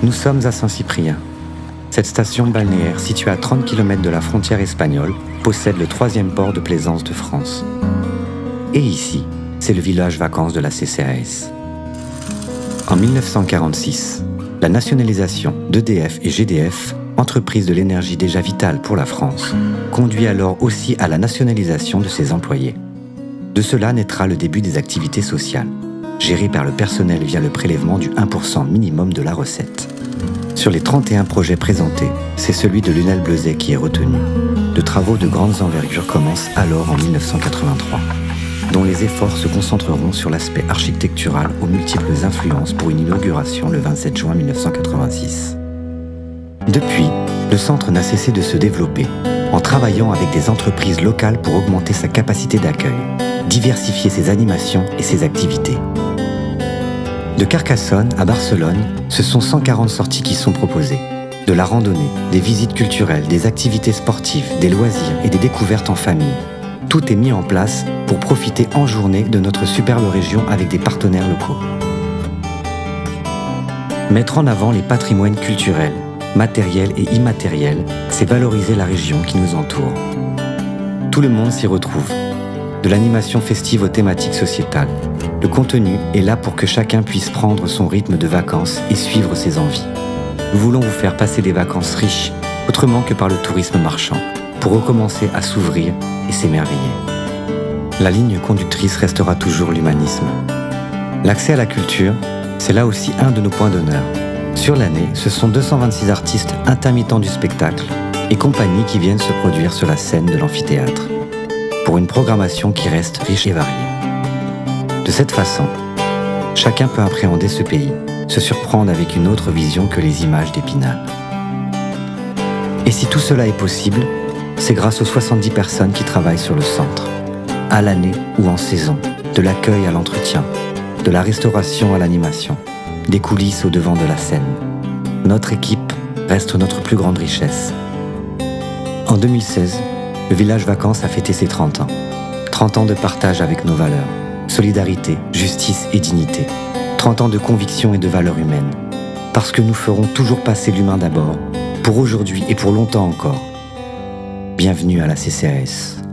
Nous sommes à Saint-Cyprien. Cette station balnéaire, située à 30 km de la frontière espagnole, possède le 3e port de plaisance de France. Et ici, c'est le village vacances de la CCAS. En 1946, la nationalisation d'EDF et GDF, entreprises de l'énergie déjà vitale pour la France, conduit alors aussi à la nationalisation de ses employés. De cela naîtra le début des activités sociales, gérées par le personnel via le prélèvement du 1% minimum de la recette. Sur les 31 projets présentés, c'est celui de Lunel Bleuset qui est retenu. De travaux de grandes envergures commencent alors en 1983, dont les efforts se concentreront sur l'aspect architectural aux multiples influences pour une inauguration le 27 juin 1986. Depuis, le centre n'a cessé de se développer, en travaillant avec des entreprises locales pour augmenter sa capacité d'accueil, diversifier ses animations et ses activités. De Carcassonne à Barcelone, ce sont 140 sorties qui sont proposées. De la randonnée, des visites culturelles, des activités sportives, des loisirs et des découvertes en famille. Tout est mis en place pour profiter en journée de notre superbe région avec des partenaires locaux. Mettre en avant les patrimoines culturels, matériels et immatériels, c'est valoriser la région qui nous entoure. Tout le monde s'y retrouve. De l'animation festive aux thématiques sociétales. Le contenu est là pour que chacun puisse prendre son rythme de vacances et suivre ses envies. Nous voulons vous faire passer des vacances riches, autrement que par le tourisme marchand, pour recommencer à s'ouvrir et s'émerveiller. La ligne conductrice restera toujours l'humanisme. L'accès à la culture, c'est là aussi un de nos points d'honneur. Sur l'année, ce sont 226 artistes intermittents du spectacle et compagnies qui viennent se produire sur la scène de l'amphithéâtre, pour une programmation qui reste riche et variée. De cette façon, chacun peut appréhender ce pays, se surprendre avec une autre vision que les images d'Épinal. Et si tout cela est possible, c'est grâce aux 70 personnes qui travaillent sur le centre, à l'année ou en saison, de l'accueil à l'entretien, de la restauration à l'animation, des coulisses au devant de la scène. Notre équipe reste notre plus grande richesse. En 2016, le village vacances a fêté ses 30 ans. 30 ans de partage avec nos valeurs. Solidarité, justice et dignité. 30 ans de conviction et de valeurs humaines. Parce que nous ferons toujours passer l'humain d'abord, pour aujourd'hui et pour longtemps encore. Bienvenue à la CCAS.